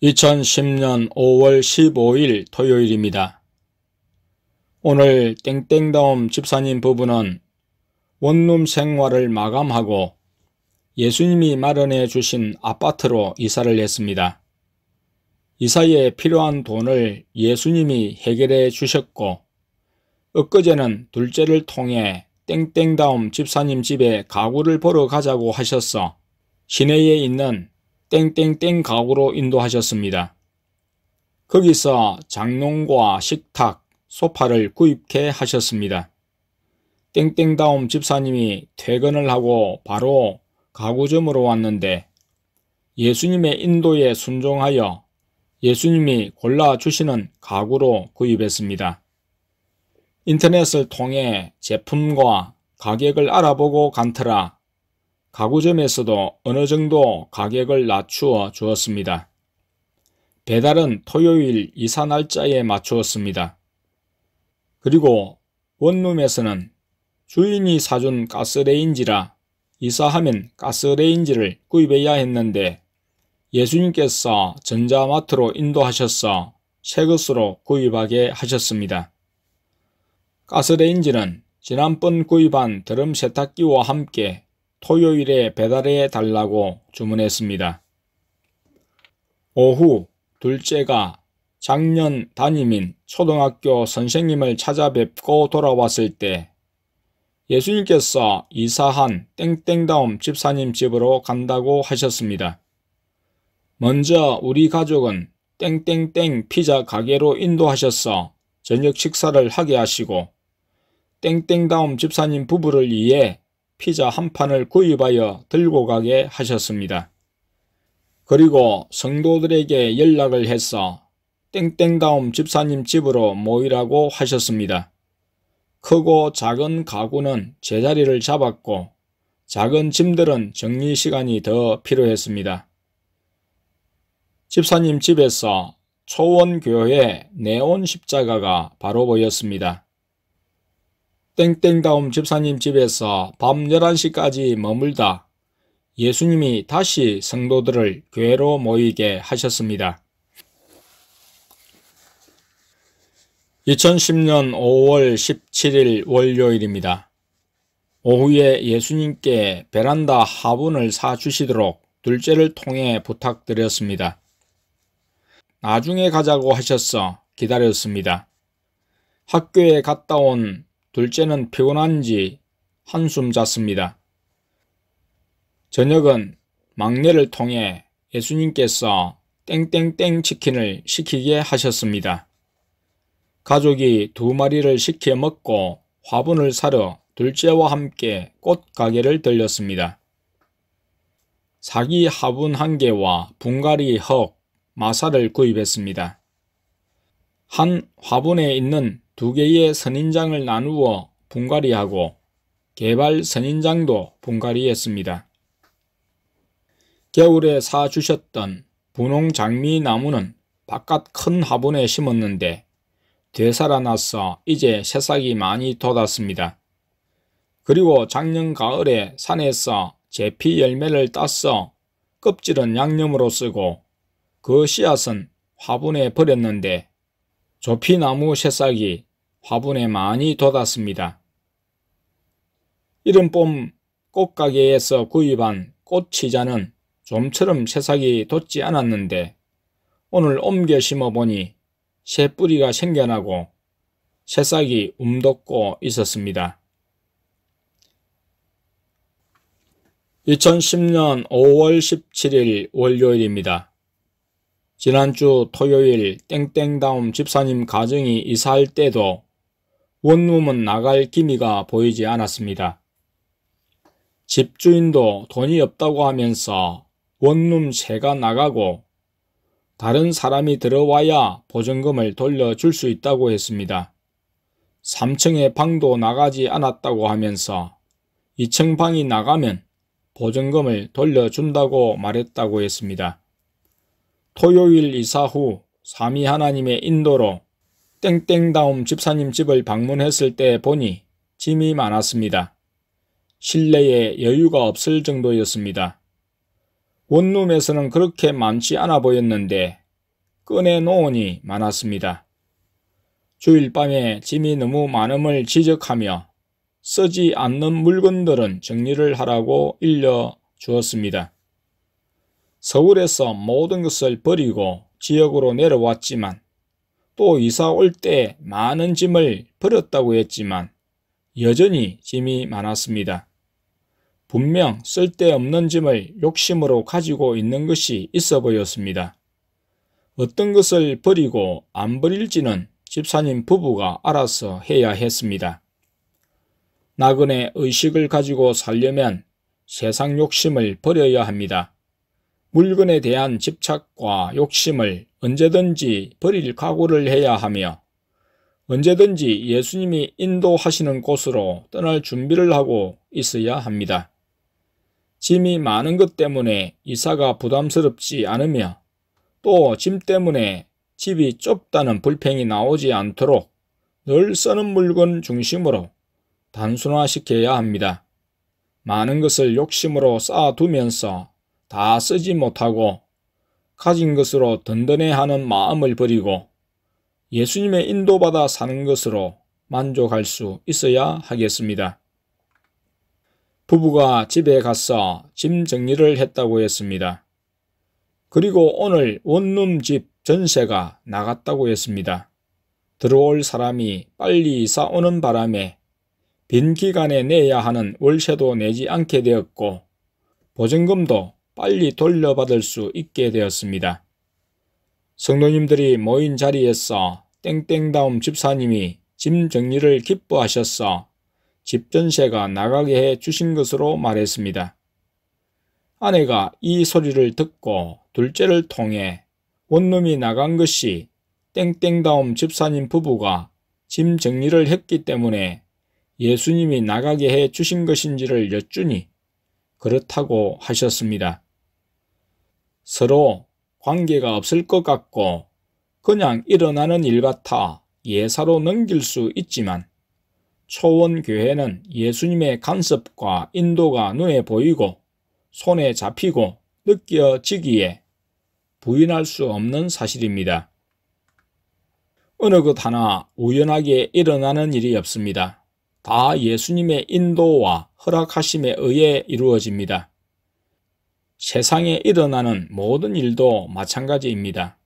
2010년 5월 15일 토요일입니다. 오늘 땡땡다움 집사님 부부는 원룸 생활을 마감하고 예수님이 마련해 주신 아파트로 이사를 했습니다. 이사에 필요한 돈을 예수님이 해결해 주셨고, 엊그제는 둘째를 통해 땡땡다움 집사님 집에 가구를 보러 가자고 하셔서 시내에 있는 땡땡땡 가구로 인도하셨습니다. 거기서 장롱과 식탁, 소파를 구입해 하셨습니다. 땡땡다움 집사님이 퇴근을 하고 바로 가구점으로 왔는데 예수님의 인도에 순종하여 예수님이 골라주시는 가구로 구입했습니다. 인터넷을 통해 제품과 가격을 알아보고 간 터라 가구점에서도 어느 정도 가격을 낮추어 주었습니다. 배달은 토요일 이사 날짜에 맞추었습니다. 그리고 원룸에서는 주인이 사준 가스레인지라 이사하면 가스레인지를 구입해야 했는데 예수님께서 전자마트로 인도하셔서 새것으로 구입하게 하셨습니다. 가스레인지는 지난번 구입한 드럼 세탁기와 함께 토요일에 배달해 달라고 주문했습니다. 오후 둘째가 작년 담임인 초등학교 선생님을 찾아뵙고 돌아왔을 때 예수님께서 이사한 땡땡다움 집사님 집으로 간다고 하셨습니다. 먼저 우리 가족은 땡땡땡 피자 가게로 인도하셔서 저녁 식사를 하게 하시고 땡땡다움 집사님 부부를 위해 피자 한 판을 구입하여 들고 가게 하셨습니다. 그리고 성도들에게 연락을 해서 땡땡다움 집사님 집으로 모이라고 하셨습니다. 크고 작은 가구는 제자리를 잡았고 작은 짐들은 정리 시간이 더 필요했습니다. 집사님 집에서 초원교회 네온 십자가가 바로 보였습니다. 땡땡다움 집사님 집에서 밤 11시까지 머물다 예수님이 다시 성도들을 교회로 모이게 하셨습니다. 2010년 5월 17일 월요일입니다. 오후에 예수님께 베란다 화분을 사주시도록 둘째를 통해 부탁드렸습니다. 나중에 가자고 하셔서 기다렸습니다. 학교에 갔다 온 둘째는 피곤한지 한숨 잤습니다. 저녁은 막내를 통해 예수님께서 땡땡땡 치킨을 시키게 하셨습니다. 가족이 2마리를 시켜 먹고 화분을 사러 둘째와 함께 꽃가게를 들렸습니다. 사기 화분 1개와 분갈이 흙, 마사를 구입했습니다. 한 화분에 있는 2개의 선인장을 나누어 분갈이하고 개발 선인장도 분갈이했습니다. 겨울에 사주셨던 분홍 장미나무는 바깥 큰 화분에 심었는데 되살아나서 이제 새싹이 많이 돋았습니다. 그리고 작년 가을에 산에서 제피 열매를 따서 껍질은 양념으로 쓰고 그 씨앗은 화분에 버렸는데 조피나무 새싹이 화분에 많이 돋았습니다. 이른 봄 꽃가게에서 구입한 꽃치자는 좀처럼 새싹이 돋지 않았는데 오늘 옮겨 심어보니 새 뿌리가 생겨나고 새싹이 움돋고 있었습니다. 2010년 5월 17일 월요일입니다. 지난주 토요일 땡땡다움 집사님 가정이 이사할 때도 원룸은 나갈 기미가 보이지 않았습니다. 집주인도 돈이 없다고 하면서 원룸 세가 나가고 다른 사람이 들어와야 보증금을 돌려줄 수 있다고 했습니다. 3층의 방도 나가지 않았다고 하면서 2층 방이 나가면 보증금을 돌려준다고 말했다고 했습니다. 토요일 이사 후 삼위 하나님의 인도로 땡땡다움 집사님 집을 방문했을 때 보니 짐이 많았습니다. 실내에 여유가 없을 정도였습니다. 원룸에서는 그렇게 많지 않아 보였는데 꺼내놓으니 많았습니다. 주일 밤에 짐이 너무 많음을 지적하며 쓰지 않는 물건들은 정리를 하라고 일러주었습니다. 서울에서 모든 것을 버리고 지역으로 내려왔지만 또 이사 올 때 많은 짐을 버렸다고 했지만 여전히 짐이 많았습니다. 분명 쓸데없는 짐을 욕심으로 가지고 있는 것이 있어 보였습니다. 어떤 것을 버리고 안 버릴지는 집사님 부부가 알아서 해야 했습니다. 나그네 의식을 가지고 살려면 세상 욕심을 버려야 합니다. 물건에 대한 집착과 욕심을 언제든지 버릴 각오를 해야 하며 언제든지 예수님이 인도하시는 곳으로 떠날 준비를 하고 있어야 합니다. 짐이 많은 것 때문에 이사가 부담스럽지 않으며 또 짐 때문에 집이 좁다는 불평이 나오지 않도록 늘 쓰는 물건 중심으로 단순화시켜야 합니다. 많은 것을 욕심으로 쌓아두면서 다 쓰지 못하고 가진 것으로 든든해하는 마음을 버리고 예수님의 인도받아 사는 것으로 만족할 수 있어야 하겠습니다. 부부가 집에 가서 짐 정리를 했다고 했습니다. 그리고 오늘 원룸 집 전세가 나갔다고 했습니다. 들어올 사람이 빨리 이사 오는 바람에 빈 기간에 내야 하는 월세도 내지 않게 되었고 보증금도 빨리 돌려받을 수 있게 되었습니다. 성도님들이 모인 자리에서 땡땡다움 집사님이 짐 정리를 기뻐하셔서 집 전세가 나가게 해 주신 것으로 말했습니다. 아내가 이 소리를 듣고 둘째를 통해 원룸이 나간 것이 땡땡다움 집사님 부부가 짐 정리를 했기 때문에 예수님이 나가게 해 주신 것인지를 여쭈니 그렇다고 하셨습니다. 서로 관계가 없을 것 같고 그냥 일어나는 일 같아 예사로 넘길 수 있지만 초원교회는 예수님의 간섭과 인도가 눈에 보이고 손에 잡히고 느껴지기에 부인할 수 없는 사실입니다. 어느 것 하나 우연하게 일어나는 일이 없습니다. 다 예수님의 인도와 허락하심에 의해 이루어집니다. 세상에 일어나는 모든 일도 마찬가지입니다.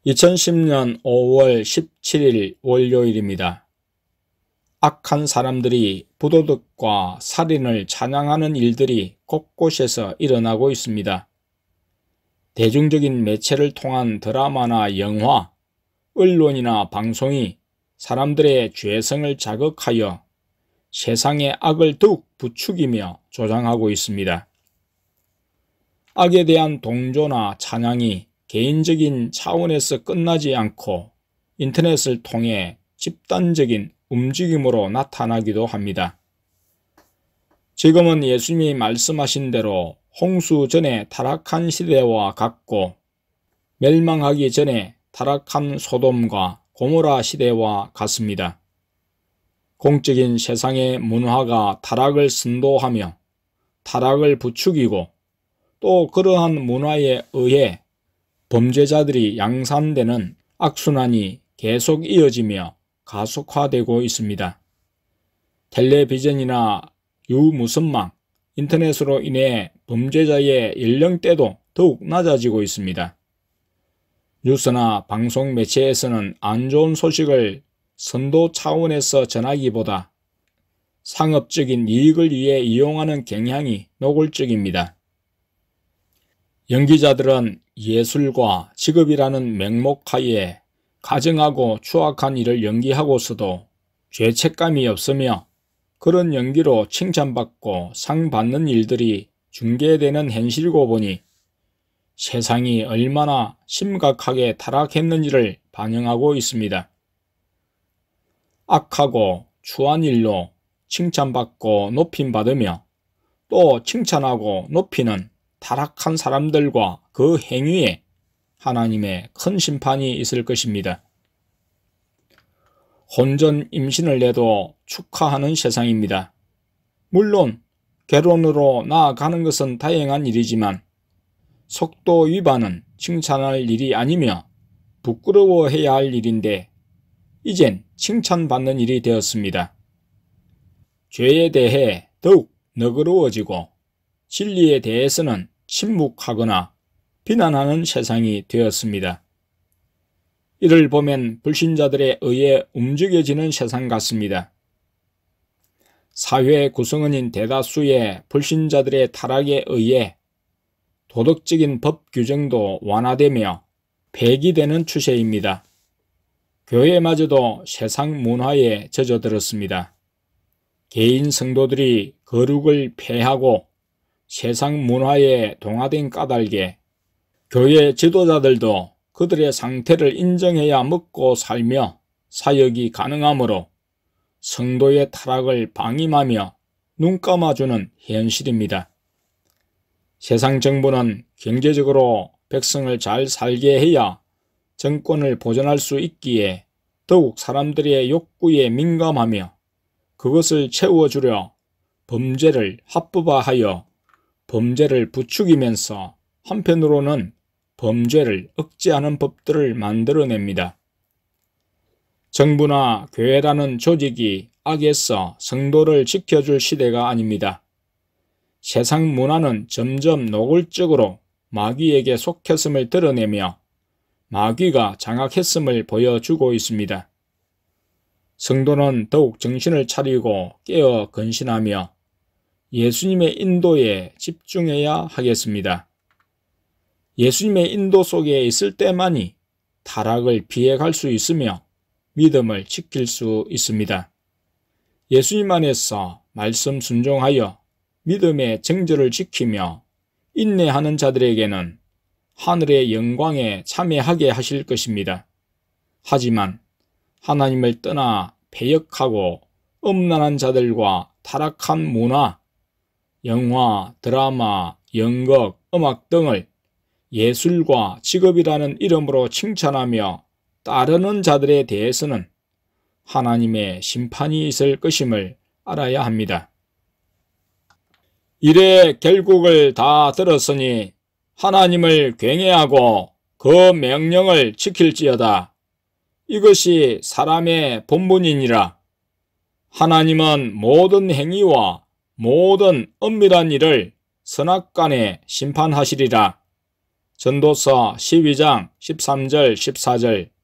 2010년 5월 17일 월요일입니다. 악한 사람들이 부도덕과 살인을 찬양하는 일들이 곳곳에서 일어나고 있습니다. 대중적인 매체를 통한 드라마나 영화, 언론이나 방송이 사람들의 죄성을 자극하여 세상의 악을 더욱 부추기며 조장하고 있습니다. 악에 대한 동조나 찬양이 개인적인 차원에서 끝나지 않고 인터넷을 통해 집단적인 움직임으로 나타나기도 합니다. 지금은 예수님이 말씀하신 대로 홍수 전에 타락한 시대와 같고 멸망하기 전에 타락한 소돔과 고모라 시대와 같습니다. 공적인 세상의 문화가 타락을 선도하며 타락을 부추기고 또 그러한 문화에 의해 범죄자들이 양산되는 악순환이 계속 이어지며 가속화되고 있습니다. 텔레비전이나 유무선망, 인터넷으로 인해 범죄자의 연령대도 더욱 낮아지고 있습니다. 뉴스나 방송 매체에서는 안 좋은 소식을 선도 차원에서 전하기보다 상업적인 이익을 위해 이용하는 경향이 노골적입니다. 연기자들은 예술과 직업이라는 명목하에 가증하고 추악한 일을 연기하고서도 죄책감이 없으며 그런 연기로 칭찬받고 상 받는 일들이 중계되는 현실이고 보니 세상이 얼마나 심각하게 타락했는지를 반영하고 있습니다. 악하고 추한 일로 칭찬받고 높임받으며 또 칭찬하고 높이는 타락한 사람들과 그 행위에 하나님의 큰 심판이 있을 것입니다. 혼전 임신을 해도 축하하는 세상입니다. 물론 결혼으로 나아가는 것은 다행한 일이지만 속도 위반은 칭찬할 일이 아니며 부끄러워해야 할 일인데 이젠 칭찬받는 일이 되었습니다. 죄에 대해 더욱 너그러워지고 진리에 대해서는 침묵하거나 비난하는 세상이 되었습니다. 이를 보면 불신자들에 의해 움직여지는 세상 같습니다. 사회 구성원인 대다수의 불신자들의 타락에 의해 도덕적인 법 규정도 완화되며 폐기되는 추세입니다. 교회마저도 세상 문화에 젖어들었습니다. 개인 성도들이 거룩을 폐하고 세상 문화에 동화된 까닭에 교회 지도자들도 그들의 상태를 인정해야 먹고 살며 사역이 가능하므로 성도의 타락을 방임하며 눈감아주는 현실입니다. 세상 정부는 경제적으로 백성을 잘 살게 해야 정권을 보존할 수 있기에 더욱 사람들의 욕구에 민감하며 그것을 채워주려 범죄를 합법화하여 범죄를 부추기면서 한편으로는 범죄를 억제하는 법들을 만들어냅니다. 정부나 교회라는 조직이 악에서 성도를 지켜줄 시대가 아닙니다. 세상 문화는 점점 노골적으로 마귀에게 속했음을 드러내며 마귀가 장악했음을 보여주고 있습니다. 성도는 더욱 정신을 차리고 깨어 근신하며 예수님의 인도에 집중해야 하겠습니다. 예수님의 인도 속에 있을 때만이 타락을 피해갈 수 있으며 믿음을 지킬 수 있습니다. 예수님 안에서 말씀 순종하여 믿음의 정절을 지키며 인내하는 자들에게는 하늘의 영광에 참여하게 하실 것입니다. 하지만 하나님을 떠나 패역하고 음란한 자들과 타락한 문화, 영화, 드라마, 연극, 음악 등을 예술과 직업이라는 이름으로 칭찬하며 따르는 자들에 대해서는 하나님의 심판이 있을 것임을 알아야 합니다. 이래 결국을 다 들었으니 하나님을 경외하고 그 명령을 지킬지어다. 이것이 사람의 본분이니라. 하나님은 모든 행위와 모든 엄밀한 일을 선악간에 심판하시리라. 전도서 12장 13절 14절.